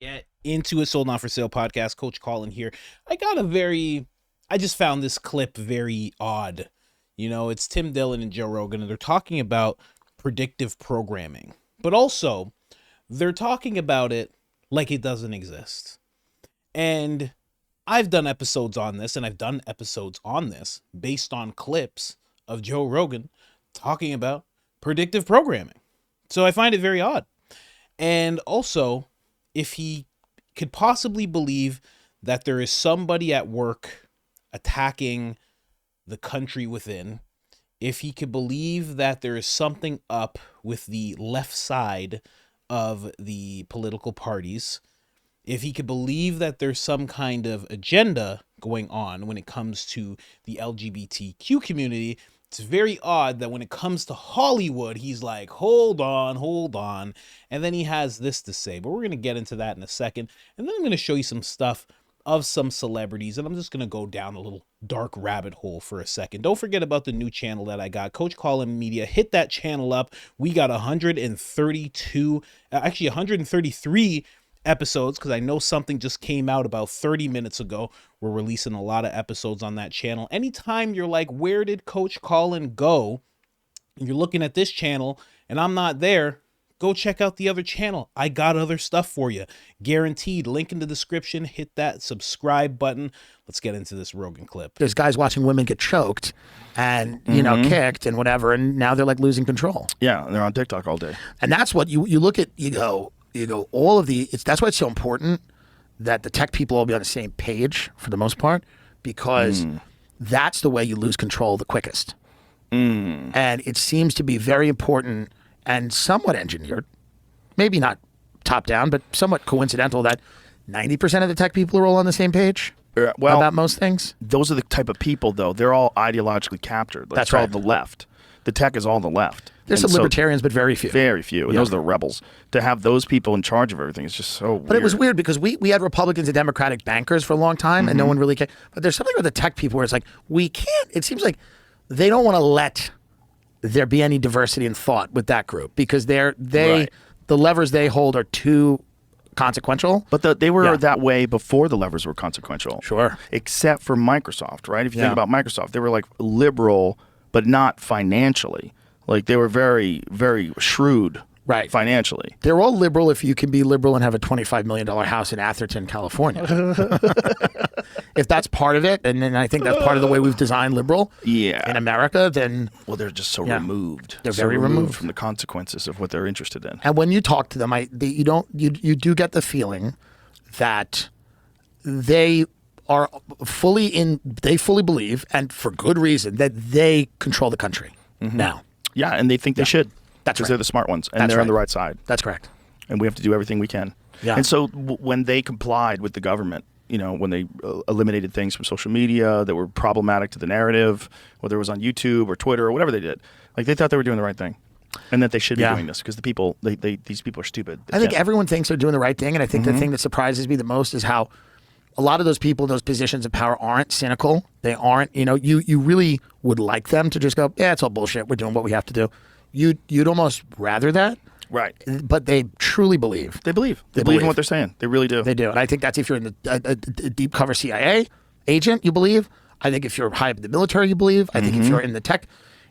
Get into a Sold Not For Sale podcast. Coach Colin here. I just found this clip very odd. You know, it's Tim Dillon and Joe Rogan, and they're talking about predictive programming, but also they're talking about it like it doesn't exist. And I've done episodes on this, and I've done episodes on this based on clips of Joe Rogan talking about predictive programming. So I find it very odd. And also, if he could possibly believe that there is somebody at work attacking the country within, if he could believe that there is something up with the left side of the political parties, if he could believe that there's some kind of agenda going on when it comes to the LGBTQ community, it's very odd that when it comes to Hollywood, he's like, hold on. And then he has this to say, but we're going to get into that in a second. And then I'm going to show you some stuff of some celebrities, and I'm just going to go down a little dark rabbit hole for a second. Don't forget about the new channel that I got, Coach Colin Media. Hit that channel up. We got 133 episodes, because I know something just came out about 30 minutes ago. We're releasing a lot of episodes on that channel. Anytime you're like, where did Coach Colin go? And you're looking at this channel and I'm not there, go check out the other channel. I got other stuff for you. Guaranteed. Link in the description. Hit that subscribe button. Let's get into this Rogan clip. There's guys watching women get choked and, you know, kicked and whatever, and now they're like losing control. Yeah, they're on TikTok all day. And that's what you look at, you go, all of the, that's why it's so important that the tech people all be on the same page for the most part, because that's the way you lose control the quickest. And it seems to be very important and somewhat engineered, maybe not top down, but somewhat coincidental that 90% of the tech people are all on the same page about most things. Those are the type of people, though. They're all ideologically captured. Like, that's right. All the left. The tech is all the left. There's some libertarians, but very few. Very few. And those are the rebels. To have those people in charge of everything is just so weird. But it was weird because we had Republicans and Democratic bankers for a long time, and no one really cared. But there's something with the tech people where it's like, we can't, it seems like they don't want to let there be any diversity in thought with that group, because the levers they hold are too consequential. But they were that way before the levers were consequential. Sure. Except for Microsoft, right? If you think about Microsoft, they were like liberal, but not financially. Like, they were very, very shrewd financially. They're all liberal if you can be liberal and have a $25 million house in Atherton, California. If that's part of it, and then I think that's part of the way we've designed liberal in America, then... Well, they're just so removed. They're very removed from the consequences of what they're interested in. And when you talk to them, you do get the feeling that they are they fully believe, and for good reason, that they control the country now. Yeah, and they think they should. That's because right. they're the smart ones, and they're on the right side. That's correct. And we have to do everything we can. Yeah. And so when they complied with the government, you know, when they eliminated things from social media that were problematic to the narrative, whether it was on YouTube or Twitter or whatever they did, like, they thought they were doing the right thing, and that they should be doing this, because the people, these people are stupid. I think everyone thinks they're doing the right thing, and I think the thing that surprises me the most is how a lot of those people in those positions of power aren't cynical. They aren't, you know, you really would like them to just go, yeah, it's all bullshit. We're doing what we have to do. You'd almost rather that. Right. But they truly believe. They believe. They believe in what they're saying. They really do. They do. And I think that's if you're in a deep cover CIA agent, you believe. I think if you're high up in the military, you believe. I think if you're in the tech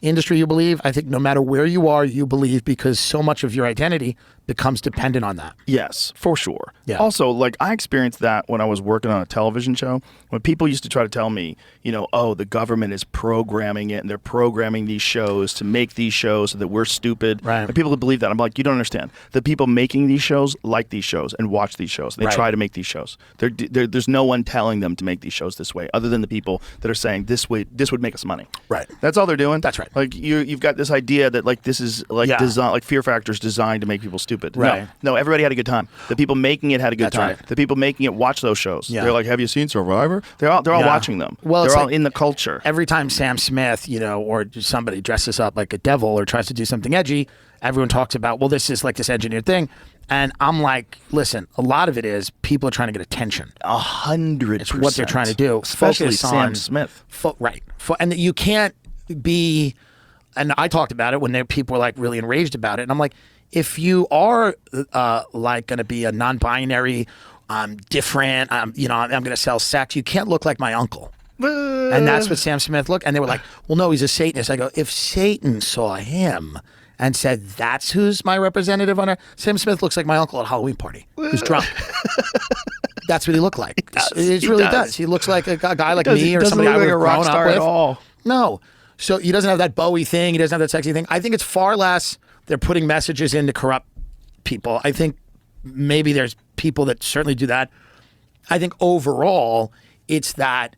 industry, you believe. I think no matter where you are, you believe, because so much of your identity becomes dependent on that. Yes, for sure. Yeah. Also, like, I experienced that when I was working on a television show, when people used to try to tell me, you know, oh, the government is programming it, and they're programming these shows to make these shows so that we're stupid. Right. And people would believe that. I'm like, you don't understand. The people making these shows like these shows and watch these shows. They try to make these shows. There's no one telling them to make these shows this way, other than the people that are saying this would make us money. Right. That's all they're doing. That's right. Like, you've got this idea that, like, this is like design, like Fear Factor is designed to make people stupid. Right. No, everybody had a good time. The people making it had a good time. Right. The people making it watch those shows. Yeah. They're like, have you seen Survivor? They're all watching them. Well, they're all like, in the culture. Every time Sam Smith, you know, or somebody dresses up like a devil or tries to do something edgy, everyone talks about, well, this is like this engineered thing. And I'm like, listen, a lot of it is people are trying to get attention. 100%. It's what they're trying to do. Especially Focus Sam on, Smith. Right. And you can't be, and I talked about it when people were like really enraged about it. And I'm like, if you are like going to be a non-binary, different, I'm going to sell sex, you can't look like my uncle. And that's what Sam Smith looked. And they were like, well, no, he's a Satanist. I go, if Satan saw him and said, that's who's my representative on it, Sam Smith looks like my uncle at a Halloween party who's drunk. That's what he looked like. He really does. He looks like a guy like me or somebody I would have grown up with. At all. No. So he doesn't have that Bowie thing. He doesn't have that sexy thing. I think it's far less they're putting messages in to corrupt people. I think maybe there's people that certainly do that. I think overall it's that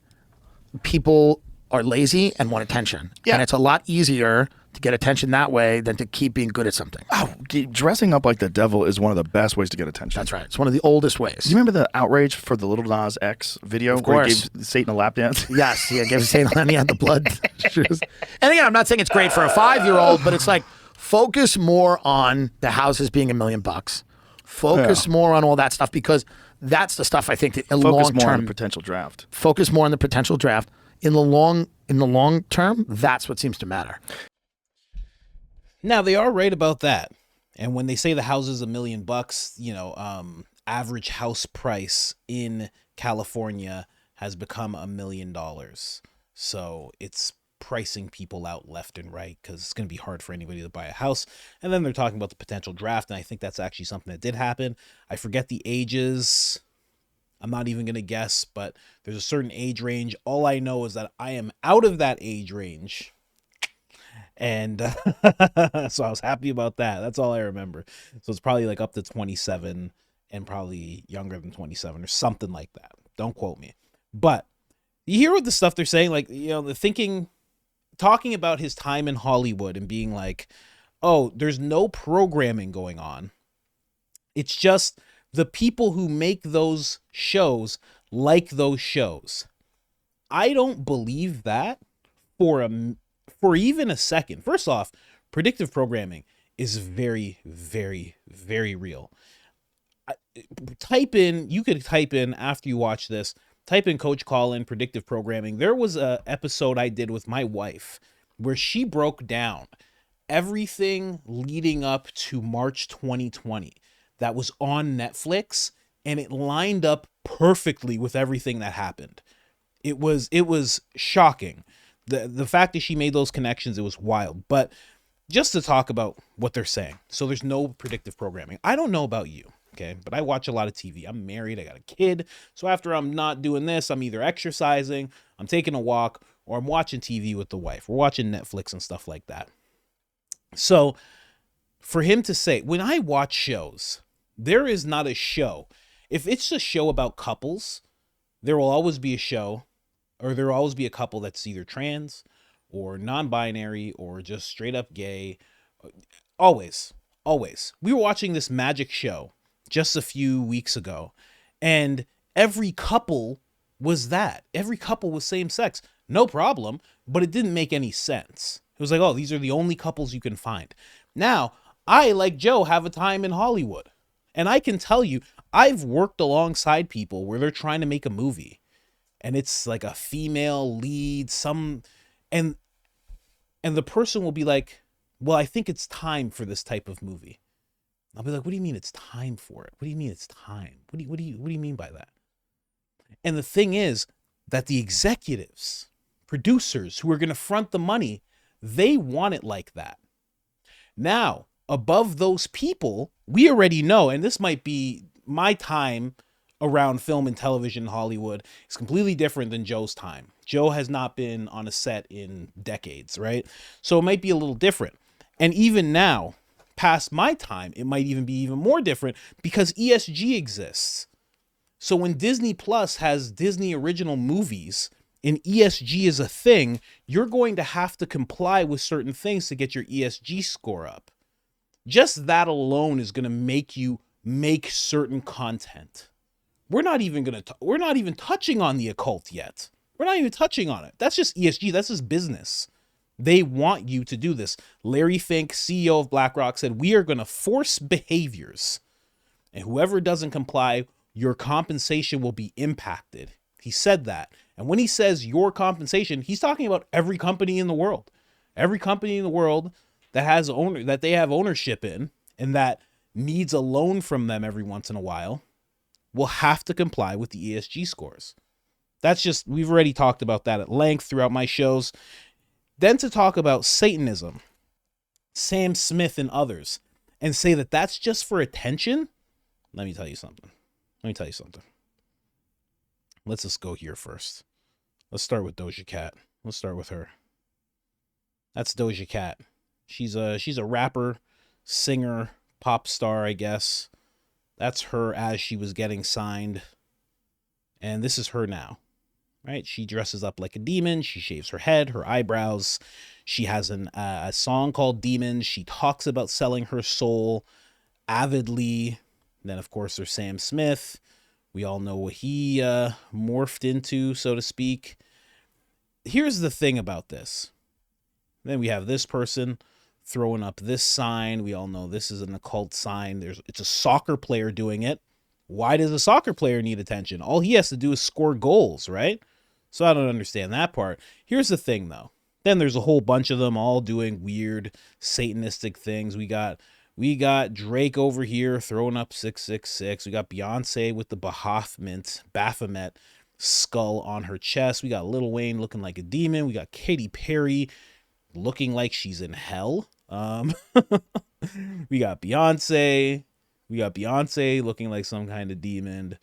people are lazy and want attention. Yeah. And it's a lot easier to get attention that way than to keep being good at something. Oh, dressing up like the devil is one of the best ways to get attention. That's right. It's one of the oldest ways. Do you remember the outrage for the Little Nas X video where he gave Satan a lap dance? Yes, yeah, gave Satan and he had the blood shoes. And again, I'm not saying it's great for a 5-year-old, but it's like focus more on the houses being $1 million. Focus more on all that stuff because that's the stuff I think that in long more on term the potential draft. Focus more on the potential draft. In the long term, that's what seems to matter. Now they are right about that. And when they say the house is $1 million, average house price in California has become $1 million. So it's pricing people out left and right because it's going to be hard for anybody to buy a house. And then they're talking about the potential draft. And I think that's actually something that did happen. I forget the ages. I'm not even going to guess, but there's a certain age range. All I know is that I am out of that age range. And so I was happy about that. That's all I remember. So it's probably like up to 27 and probably younger than 27 or something like that. Don't quote me. But you hear what the stuff they're saying, like, the talking about his time in Hollywood and being like, oh, there's no programming going on. It's just the people who make those shows like those shows. I don't believe that for even a second. First off, predictive programming is very, very, very real. You could type in after you watch this, type in Coach COLIN, predictive programming. There was a episode I did with my wife where she broke down everything leading up to March 2020 that was on Netflix, and it lined up perfectly with everything that happened. It was shocking. The fact that she made those connections, it was wild. But just to talk about what they're saying. So there's no predictive programming. I don't know about you, okay? But I watch a lot of TV. I'm married. I got a kid. So after I'm not doing this, I'm either exercising, I'm taking a walk, or I'm watching TV with the wife. We're watching Netflix and stuff like that. So for him to say, when I watch shows, there is not a show. If it's a show about couples, there will always be a show, or there will always be a couple that's either trans or non-binary or just straight up gay. Always. We were watching this magic show just a few weeks ago, and every couple was that. Every couple was same sex. No problem, but it didn't make any sense. It was like, oh, these are the only couples you can find. Now, I, like Joe, have a time in Hollywood. And I can tell you, I've worked alongside people where they're trying to make a movie. And it's like a female lead, and the person will be like, well, I think it's time for this type of movie. I'll be like, what do you mean it's time for it? What do you mean it's time? What do you mean by that? And the thing is that the executives, producers who are going to front the money, they want it like that. Now, above those people, we already know, and this might be my time around film and television in Hollywood is completely different than Joe's time. Joe has not been on a set in decades, right? So it might be a little different. And even now, past my time, it might even be even more different because ESG exists. So when Disney Plus has Disney original movies and ESG is a thing, you're going to have to comply with certain things to get your ESG score up. Just that alone is going to make you make certain content. We're not even touching on the occult yet. We're not even touching on it. That's just ESG. That's just business. They want you to do this. Larry Fink, CEO of BlackRock, said, we are going to force behaviors, and whoever doesn't comply, your compensation will be impacted. He said that. And when he says your compensation, he's talking about every company in the world. Every company in the world that has that they have ownership in, and that needs a loan from them every once in a while will have to comply with the ESG scores. That's just, we've already talked about that at length throughout my shows. Then to talk about Satanism, Sam Smith and others, and say that that's just for attention. Let me tell you something. Let's just go here first. Let's start with Doja Cat. Let's start with her. That's Doja Cat. She's a rapper, singer, pop star, I guess. That's her as she was getting signed. And this is her now, right? She dresses up like a demon. She shaves her head, her eyebrows. She has a song called Demons. She talks about selling her soul avidly. Then, of course, there's Sam Smith. We all know what he morphed into, so to speak. Here's the thing about this. Then we have this person throwing up this sign. We all know this is an occult sign. It's a soccer player doing it. Why does a soccer player need attention? All he has to do is score goals, right? So I don't understand that part. Here's the thing, though. Then there's a whole bunch of them all doing weird satanistic things. We got Drake over here throwing up 666. We got Beyonce with the Baphomet skull on her chest. We got Lil Wayne looking like a demon. We got Katy Perry looking like she's in hell. We got Beyonce. Looking like some kind of demon.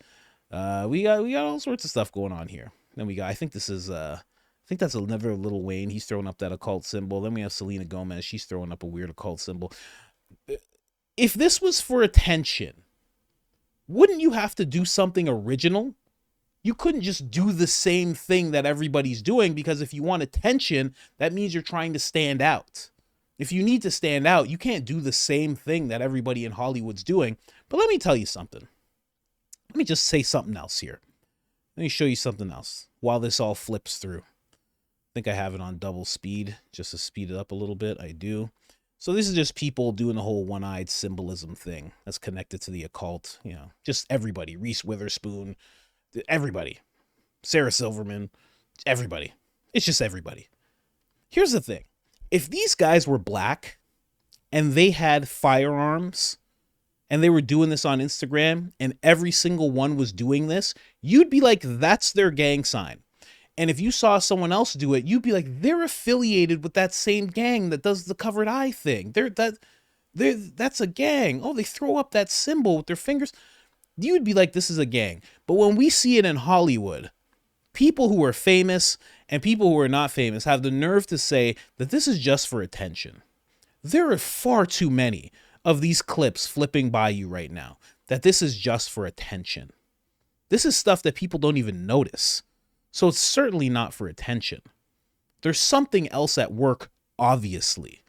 We got all sorts of stuff going on here. Then we got, I think that's another Lil Wayne. He's throwing up that occult symbol. Then we have Selena Gomez. She's throwing up a weird occult symbol. If this was for attention, wouldn't you have to do something original? You couldn't just do the same thing that everybody's doing, because if you want attention, that means you're trying to stand out. If you need to stand out, you can't do the same thing that everybody in Hollywood's doing. But let me tell you something. Let me just say something else here. Let me show you something else while this all flips through. I think I have it on double speed just to speed it up a little bit. I do. So this is just people doing the whole one-eyed symbolism thing that's connected to the occult. You know, just everybody. Reese Witherspoon, everybody. Sarah Silverman, everybody. It's just everybody. Here's the thing. If these guys were black and they had firearms and they were doing this on Instagram and every single one was doing this, you'd be like, that's their gang sign. And if you saw someone else do it, you'd be like, they're affiliated with that same gang that does the covered eye thing. That's a gang. Oh, they throw up that symbol with their fingers. You'd be like, this is a gang. But when we see it in Hollywood, people who are famous and people who are not famous have the nerve to say that this is just for attention. There are far too many of these clips flipping by you right now that this is just for attention. This is stuff that people don't even notice. So it's certainly not for attention. There's something else at work, obviously.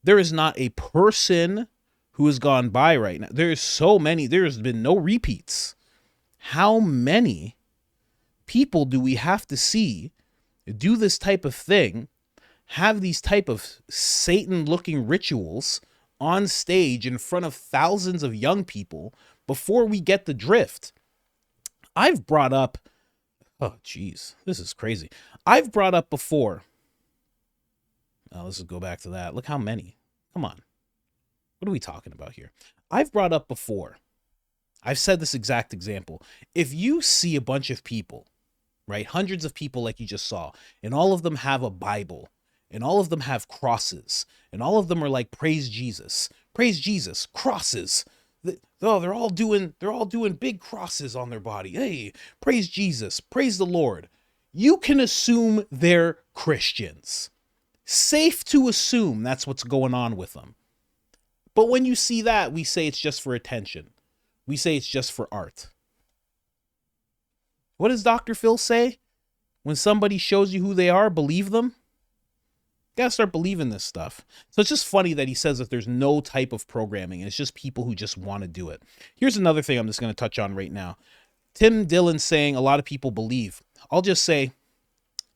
There is not a person who has gone by right now. There's so many. There's been no repeats. How many people do we have to see do this type of thing, have these type of Satan-looking rituals on stage in front of thousands of young people before we get the drift? I've brought up, oh, geez, this is crazy. I've brought up before. Oh, let's just go back to that. Look how many. Come on. What are we talking about here? I've brought up before. I've said this exact example. If you see a bunch of people, right, hundreds of people like you just saw, and all of them have a Bible, and all of them have crosses, and all of them are like, praise Jesus, crosses. They're all doing big crosses on their body. Hey, praise Jesus, praise the Lord. You can assume they're Christians. Safe to assume that's what's going on with them. But when you see that, we say it's just for attention. We say it's just for art. What does Dr. Phil say? When somebody shows you who they are, believe them. You gotta start believing this stuff. So it's just funny that he says that there's no type of programming. It's just people who just want to do it. Here's another thing I'm just going to touch on right now. Tim Dillon saying a lot of people believe. I'll just say,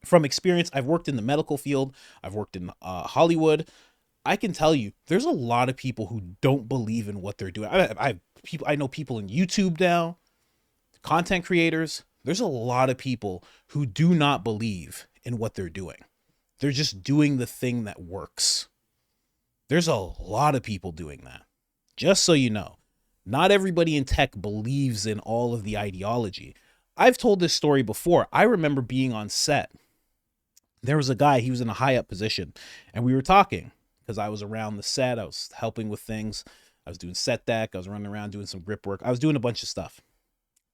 from experience, I've worked in the medical field. I've worked in Hollywood. I can tell you, there's a lot of people who don't believe in what they're doing. I know people in YouTube now, content creators. There's a lot of people who do not believe in what they're doing. They're just doing the thing that works. There's a lot of people doing that. Just so you know, not everybody in tech believes in all of the ideology. I've told this story before. I remember being on set. There was a guy, he was in a high up position, and we were talking because I was around the set. I was helping with things. I was doing set deck. I was running around doing some grip work. I was doing a bunch of stuff.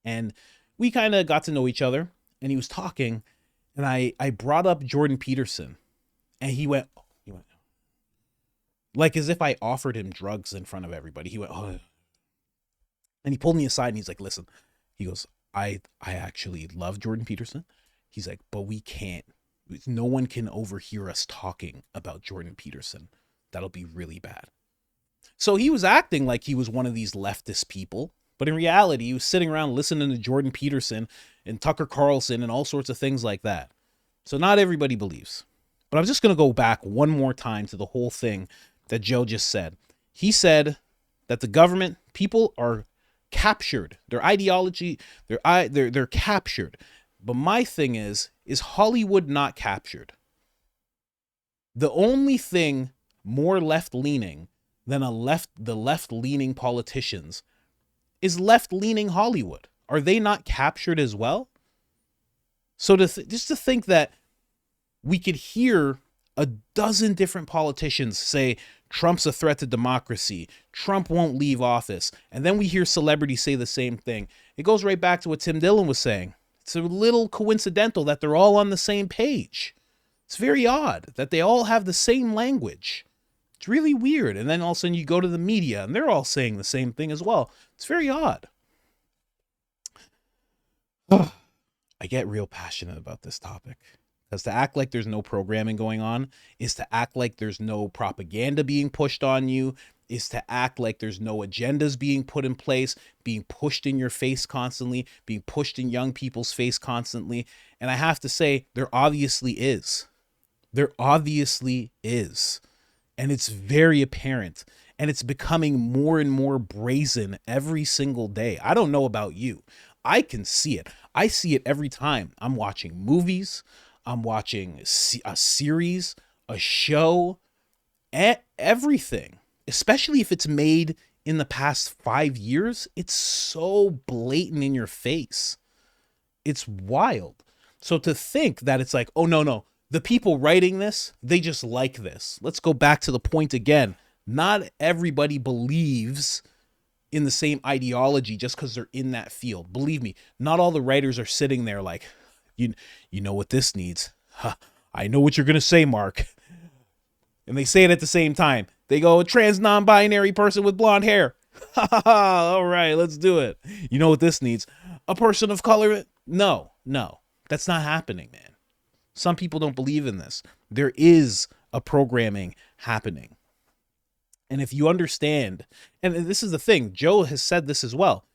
And we kind of got to know each other, and he was talking, and I brought up Jordan Peterson, and he went, like as if I offered him drugs in front of everybody. He went, oh. And he pulled me aside, and he's like, listen, he goes, I actually love Jordan Peterson. He's like, but we can't. No one can overhear us talking about Jordan Peterson. That'll be really bad. So he was acting like he was one of these leftist people, but in reality, he was sitting around listening to Jordan Peterson and Tucker Carlson and all sorts of things like that. So not everybody believes. But I'm just going to go back one more time to the whole thing that Joe just said. He said that the government, people are captured. Their ideology, they're captured. But my thing is Hollywood not captured? The only thing more left-leaning than the left-leaning politicians is left-leaning Hollywood. Are they not captured as well? So just to think that we could hear a dozen different politicians say Trump's a threat to democracy, Trump won't leave office, and then we hear celebrities say the same thing. It goes right back to what Tim Dillon was saying. It's a little coincidental that they're all on the same page. It's very odd that they all have the same language. It's really weird. And then all of a sudden you go to the media and they're all saying the same thing as well. It's very odd. I get real passionate about this topic. Because to act like there's no programming going on is to act like there's no propaganda being pushed on you, is to act like there's no agendas being put in place, being pushed in your face constantly, being pushed in young people's face constantly. And I have to say, there obviously is. There obviously is. And it's very apparent. And it's becoming more and more brazen every single day. I don't know about you. I can see it. I see it every time I'm watching movies. I'm watching a series, a show, everything, especially if it's made in the past 5 years. It's so blatant in your face. It's wild. So to think that it's like, oh, no, the people writing this, they just like this. Let's go back to the point again. Not everybody believes in the same ideology just because they're in that field. Believe me, not all the writers are sitting there like, you know what this needs. Huh, I know what you're going to say, Mark. And they say it at the same time. They go, a trans non-binary person with blonde hair. All right, let's do it. You know what this needs? A person of color. No, that's not happening, man. Some people don't believe in this. There is a programming happening. And if you understand, and this is the thing, Joe has said this as well.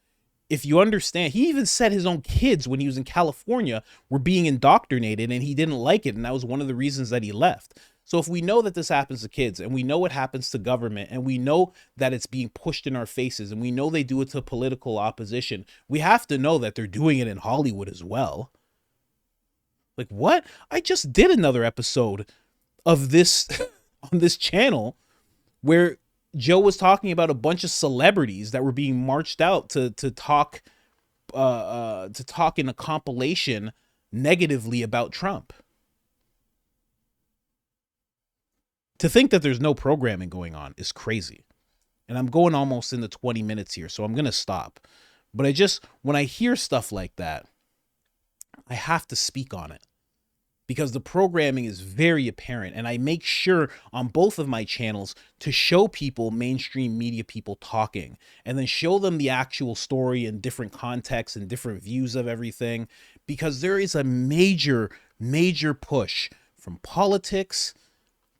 If you understand, he even said his own kids when he was in California were being indoctrinated and he didn't like it. And that was one of the reasons that he left. So if we know that this happens to kids and we know what happens to government and we know that it's being pushed in our faces and we know they do it to political opposition, we have to know that they're doing it in Hollywood as well. Like what? I just did another episode of this on this channel where Joe was talking about a bunch of celebrities that were being marched out to talk in a compilation negatively about Trump. To think that there's no programming going on is crazy. And I'm going almost into 20 minutes here, so I'm going to stop. But when I hear stuff like that, I have to speak on it. Because the programming is very apparent, and I make sure on both of my channels to show people, mainstream media people talking, and then show them the actual story in different contexts and different views of everything, because there is a major push from politics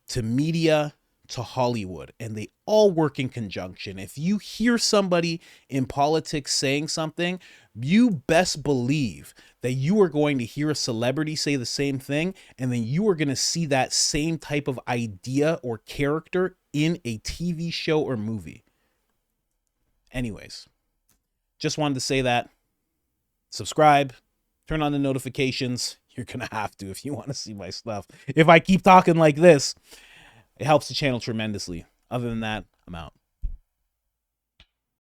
to media to Hollywood, and they all work in conjunction. If you hear somebody in politics saying something, you best believe that you are going to hear a celebrity say the same thing, and then you are going to see that same type of idea or character in a TV show or movie. Anyways, just wanted to say that. Subscribe, turn on the notifications. You're going to have to if you want to see my stuff. If I keep talking like this, it helps the channel tremendously. Other than that, I'm out.